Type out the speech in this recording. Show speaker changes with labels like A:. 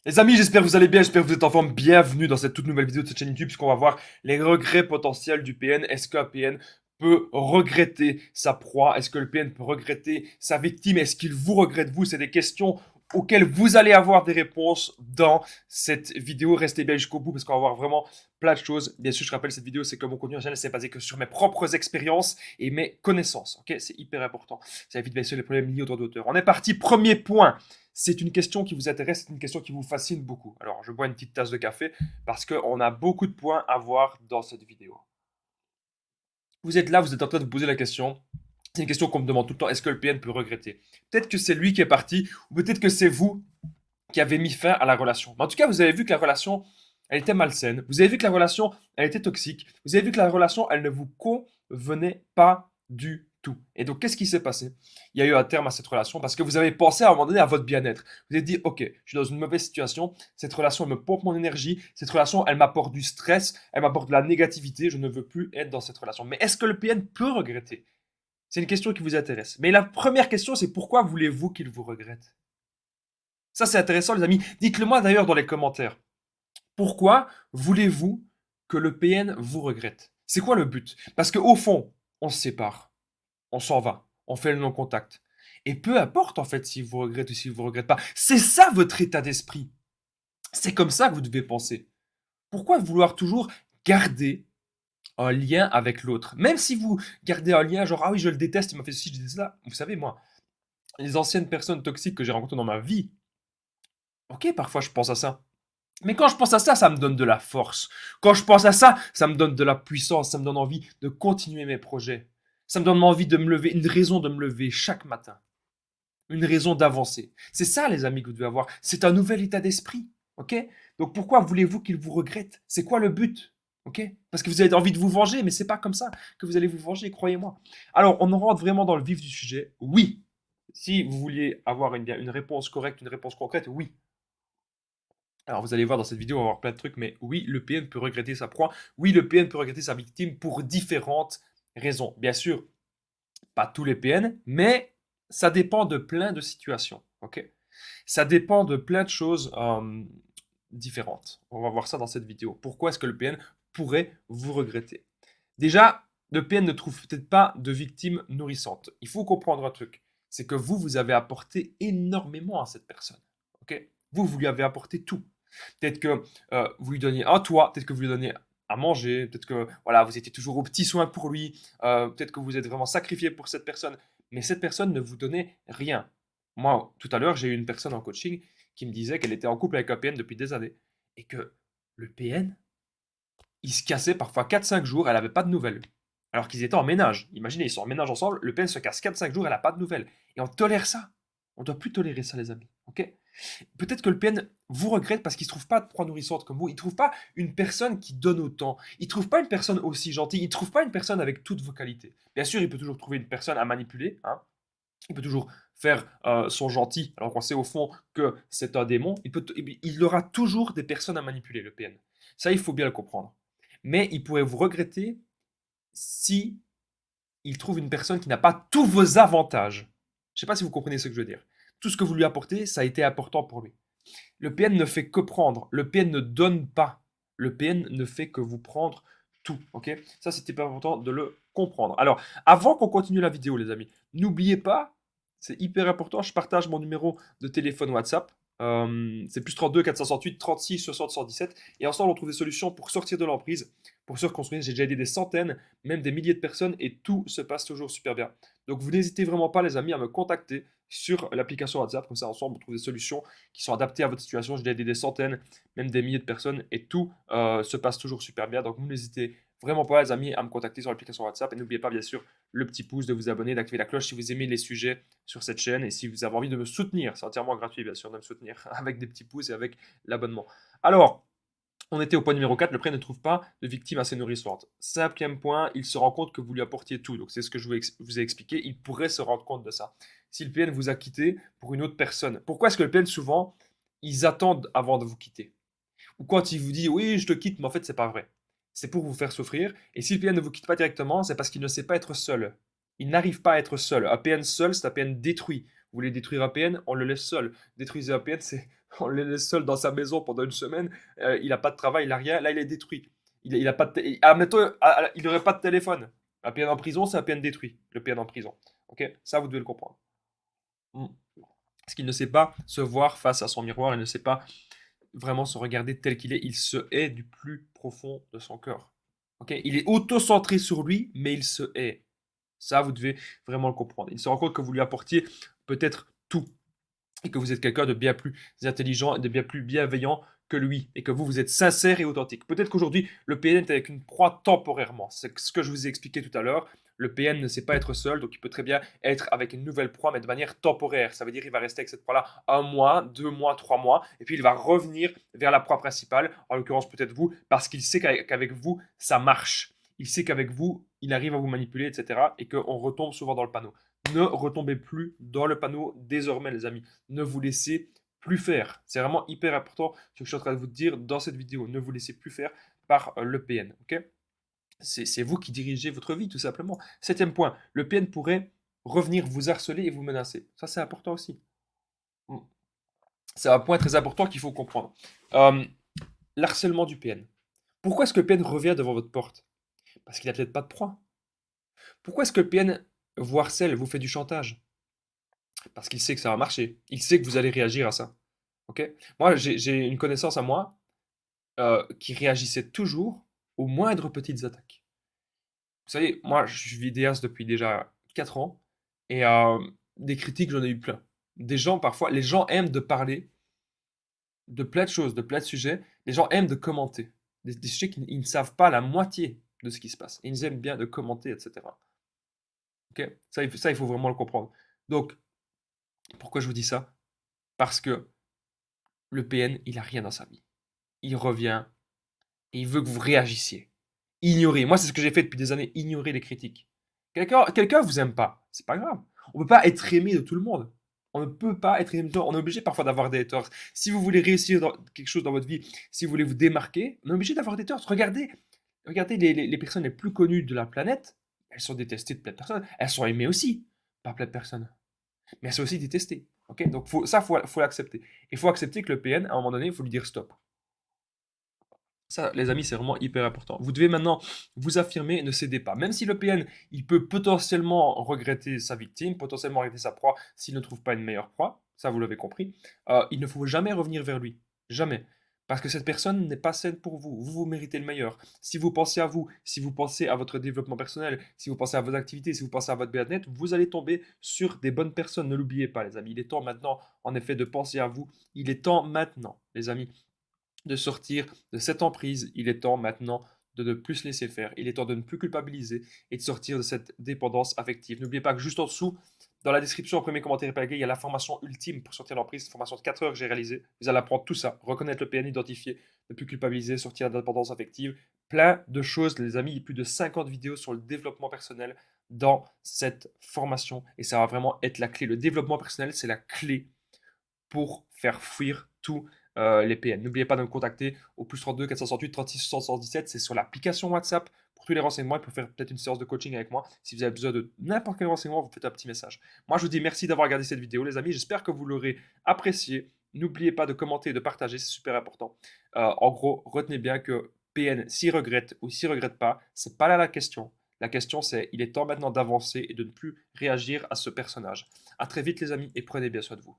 A: Les amis, j'espère que vous allez bien, j'espère que vous êtes en forme. Bienvenue dans cette toute nouvelle vidéo de cette chaîne YouTube, puisqu'on va voir les regrets potentiels du PN. Est-ce qu'un PN peut regretter sa proie? Est-ce que le PN peut regretter sa victime? Est-ce qu'il vous regrette vous? C'est des questions auxquelles vous allez avoir des réponses dans cette vidéo. Restez bien jusqu'au bout parce qu'on va voir vraiment plein de choses. Bien sûr, je rappelle, cette vidéo, c'est que mon contenu en général, c'est basé que sur mes propres expériences et mes connaissances. Ok, c'est hyper important. Ça évite bien sûr les problèmes liés aux droits d'auteur. On est parti. Premier point. C'est une question qui vous intéresse, c'est une question qui vous fascine beaucoup. Alors, je bois une petite tasse de café parce qu'on a beaucoup de points à voir dans cette vidéo. Vous êtes là, vous êtes en train de vous poser la question. C'est une question qu'on me demande tout le temps, est-ce que le PN peut regretter? Peut-être que c'est lui qui est parti, ou peut-être que c'est vous qui avez mis fin à la relation. Mais en tout cas, vous avez vu que la relation, elle était malsaine. Vous avez vu que la relation, elle était toxique. Vous avez vu que la relation, elle ne vous convenait pas du tout. Et donc, qu'est-ce qui s'est passé? Il y a eu un terme à cette relation parce que vous avez pensé à un moment donné à votre bien-être. Vous avez dit, ok, je suis dans une mauvaise situation. Cette relation, elle me pompe mon énergie. Cette relation, elle m'apporte du stress. Elle m'apporte de la négativité. Je ne veux plus être dans cette relation. Mais est-ce que le PN peut regretter? C'est une question qui vous intéresse. Mais la première question, c'est pourquoi voulez-vous qu'il vous regrette? Ça, c'est intéressant, les amis. Dites-le moi d'ailleurs dans les commentaires. Pourquoi voulez-vous que le PN vous regrette? C'est quoi le but? Parce qu'au fond, on se sépare, on s'en va, on fait le non-contact. Et peu importe en fait s'il vous regrette ou s'il ne vous regrette pas. C'est ça votre état d'esprit. C'est comme ça que vous devez penser. Pourquoi vouloir toujours garder un lien avec l'autre? Même si vous gardez un lien genre, ah oui, je le déteste, il m'a fait ceci, je déteste ça. Vous savez, moi, les anciennes personnes toxiques que j'ai rencontrées dans ma vie, ok, parfois je pense à ça. Mais quand je pense à ça, ça me donne de la force. Quand je pense à ça, ça me donne de la puissance, ça me donne envie de continuer mes projets. Ça me donne envie de me lever, une raison de me lever chaque matin. Une raison d'avancer. C'est ça, les amis, que vous devez avoir. C'est un nouvel état d'esprit. Ok? Donc pourquoi voulez-vous qu'il vous regrette? C'est quoi le but? Ok? Parce que vous avez envie de vous venger, mais c'est pas comme ça que vous allez vous venger, croyez-moi. Alors, on rentre vraiment dans le vif du sujet. Oui. Si vous vouliez avoir une réponse correcte, une réponse concrète, oui. Alors vous allez voir dans cette vidéo, on va voir plein de trucs, mais oui, le PN peut regretter sa proie. Oui, le PN peut regretter sa victime pour différentes raisons. Bien sûr, pas tous les PN, mais ça dépend de plein de situations. Ok? Ça dépend de plein de choses différentes. On va voir ça dans cette vidéo. Pourquoi est-ce que le PN pourrait vous regretter? Déjà, le PN ne trouve peut-être pas de victime nourrissante. Il faut comprendre un truc, c'est que vous avez apporté énormément à cette personne. Ok? Vous lui avez apporté tout. Peut-être que vous lui donniez un toit, peut-être que vous lui donnez à manger, peut-être que voilà, vous étiez toujours aux petits soins pour lui, peut-être que vous êtes vraiment sacrifié pour cette personne, mais cette personne ne vous donnait rien. Moi, tout à l'heure, j'ai eu une personne en coaching qui me disait qu'elle était en couple avec un PN depuis des années et que le PN, il se cassait parfois 4-5 jours, elle n'avait pas de nouvelles. Alors qu'ils étaient en ménage. Imaginez, ils sont en ménage ensemble, le PN se casse 4-5 jours, elle n'a pas de nouvelles. Et on tolère ça. On ne doit plus tolérer ça, les amis. Ok? Peut-être que le PN vous regrette parce qu'il ne trouve pas de proie nourrissante comme vous. Il ne trouve pas une personne qui donne autant. Il ne trouve pas une personne aussi gentille. Il ne trouve pas une personne avec toutes vos qualités. Bien sûr, il peut toujours trouver une personne à manipuler. Hein. Il peut toujours faire son gentil alors qu'on sait au fond que c'est un démon. Il aura toujours des personnes à manipuler, le PN. Ça, il faut bien le comprendre. Mais il pourrait vous regretter si il trouve une personne qui n'a pas tous vos avantages. Je ne sais pas si vous comprenez ce que je veux dire. Tout ce que vous lui apportez, ça a été important pour lui. Le PN ne fait que prendre. Le PN ne donne pas. Le PN ne fait que vous prendre tout. Ok? Ça, c'était pas important de le comprendre. Alors, avant qu'on continue la vidéo, les amis, n'oubliez pas, c'est hyper important, je partage mon numéro de téléphone WhatsApp. C'est plus 32 468 36 60 117. Et ensemble, on trouve des solutions pour sortir de l'emprise, pour se reconstruire. J'ai déjà aidé des centaines, même des milliers de personnes, et tout se passe toujours super bien. Donc, vous n'hésitez vraiment pas, les amis, à me contacter sur l'application WhatsApp. Comme ça, ensemble, on trouve des solutions qui sont adaptées à votre situation. J'ai aidé des centaines, même des milliers de personnes, et tout se passe toujours super bien. Donc, vous n'hésitez vraiment pas, les amis, à me contacter sur l'application WhatsApp. Et n'oubliez pas, bien sûr, le petit pouce, de vous abonner, d'activer la cloche si vous aimez les sujets sur cette chaîne. Et si vous avez envie de me soutenir, c'est entièrement gratuit, bien sûr, de me soutenir avec des petits pouces et avec l'abonnement. Alors, on était au point numéro 4, le prêt ne trouve pas de victime assez nourrissante. Cinquième point, il se rend compte que vous lui apportiez tout. Donc c'est ce que je vous ai expliqué, il pourrait se rendre compte de ça. Si le PN vous a quitté pour une autre personne, pourquoi est-ce que le PN souvent, ils attendent avant de vous quitter? Ou quand il vous dit oui, je te quitte, mais en fait c'est pas vrai. C'est pour vous faire souffrir. Et si le PN ne vous quitte pas directement, c'est parce qu'il ne sait pas être seul. Il n'arrive pas à être seul. Un PN seul, c'est un PN détruit. Vous voulez détruire un PN, on le laisse seul. Détruisez un PN, c'est on le laisse seul dans sa maison pendant une semaine. Il n'a pas de travail, il n'a rien. Là, il est détruit. Il a pas de admettons, il n'aurait pas de téléphone. Un PN en prison, c'est un PN détruit. Le PN en prison. Ok, ça, vous devez le comprendre. Mm. Parce qu'il ne sait pas se voir face à son miroir, il ne sait pas vraiment se regarder tel qu'il est. Il se hait du plus profond de son cœur. Ok, il est auto-centré sur lui, mais il se hait. Ça, vous devez vraiment le comprendre. Il se rend compte que vous lui apportiez peut-être tout et que vous êtes quelqu'un de bien plus intelligent et de bien plus bienveillant que lui et que vous êtes sincère et authentique. Peut-être qu'aujourd'hui, le PN est avec une proie temporairement. C'est ce que je vous ai expliqué tout à l'heure. Le PN ne sait pas être seul, donc il peut très bien être avec une nouvelle proie, mais de manière temporaire. Ça veut dire qu'il va rester avec cette proie-là 1 mois, 2 mois, 3 mois, et puis il va revenir vers la proie principale, en l'occurrence peut-être vous, parce qu'il sait qu'avec vous, ça marche. Il sait qu'avec vous, il arrive à vous manipuler, etc. Et qu'on retombe souvent dans le panneau. Ne retombez plus dans le panneau désormais, les amis. Ne vous laissez plus faire. C'est vraiment hyper important ce que je suis en train de vous dire dans cette vidéo. Ne vous laissez plus faire par le PN. Ok, c'est vous qui dirigez votre vie, tout simplement. 7e point, le PN pourrait revenir vous harceler et vous menacer. Ça, c'est important aussi. Mm. C'est un point très important qu'il faut comprendre. Euh, L'harcèlement du PN. Pourquoi est-ce que le PN revient devant votre porte? Parce qu'il n'a peut-être pas de proie. Pourquoi est-ce que le PN vous harcèle, vous fait du chantage? Parce qu'il sait que ça va marcher. Il sait que vous allez réagir à ça. Ok, moi, j'ai une connaissance à moi qui réagissait toujours aux moindres petites attaques. Vous savez, moi, je suis vidéaste depuis déjà 4 ans et des critiques, j'en ai eu plein. Des gens, parfois, les gens aiment de parler de plein de choses, de plein de sujets. Les gens aiment de commenter. Des sujets qu'ils ne savent pas la moitié de ce qui se passe. Ils aiment bien de commenter, etc. Ok, ça, il faut vraiment le comprendre. Donc, pourquoi je vous dis ça? Parce que le PN, il a rien dans sa vie. Il revient et il veut que vous réagissiez. Ignorer. Moi, c'est ce que j'ai fait depuis des années, ignorer les critiques. Quelqu'un vous aime pas, c'est pas grave. On peut pas être aimé de tout le monde. On ne peut pas être aimé de tout le monde. On est obligé parfois d'avoir des haters. Si vous voulez réussir dans quelque chose dans votre vie, si vous voulez vous démarquer, on est obligé d'avoir des haters. Regardez les personnes les plus connues de la planète. Elles sont détestées de plein de personnes. Elles sont aimées aussi par plein de personnes. Mais elles sont aussi détestées. Ok, donc faut l'accepter. Il faut accepter que le PN, à un moment donné, il faut lui dire stop. Ça, les amis, c'est vraiment hyper important. Vous devez maintenant vous affirmer, ne cédez pas. Même si le PN, il peut potentiellement regretter sa victime, potentiellement regretter sa proie s'il ne trouve pas une meilleure proie, ça vous l'avez compris, il ne faut jamais revenir vers lui. Jamais. Parce que cette personne n'est pas saine pour vous. Vous méritez le meilleur. Si vous pensez à vous, si vous pensez à votre développement personnel, si vous pensez à vos activités, si vous pensez à votre bien-être, vous allez tomber sur des bonnes personnes. Ne l'oubliez pas, les amis. Il est temps maintenant, en effet, de penser à vous. Il est temps maintenant, les amis, de sortir de cette emprise. Il est temps maintenant de ne plus se laisser faire. Il est temps de ne plus culpabiliser et de sortir de cette dépendance affective. N'oubliez pas que juste en dessous, dans la description, au premier commentaire épinglé, il y a la formation ultime pour sortir de l'emprise, une formation de 4 heures que j'ai réalisée. Vous allez apprendre tout ça, reconnaître le PN, identifier, ne plus culpabiliser, sortir de la dépendance affective. Plein de choses, les amis. Il y a plus de 50 vidéos sur le développement personnel dans cette formation et ça va vraiment être la clé. Le développement personnel, c'est la clé pour faire fuir tous les PN. N'oubliez pas de me contacter au plus 32 468 36 617. C'est sur l'application WhatsApp. Pour tous les renseignements, et pour faire peut-être une séance de coaching avec moi. Si vous avez besoin de n'importe quel renseignement, vous faites un petit message. Moi, je vous dis merci d'avoir regardé cette vidéo, les amis. J'espère que vous l'aurez apprécié. N'oubliez pas de commenter et de partager, c'est super important. En gros, retenez bien que PN, s'il regrette ou s'il regrette pas, c'est pas là la question. La question, c'est il est temps maintenant d'avancer et de ne plus réagir à ce personnage. À très vite, les amis, et prenez bien soin de vous.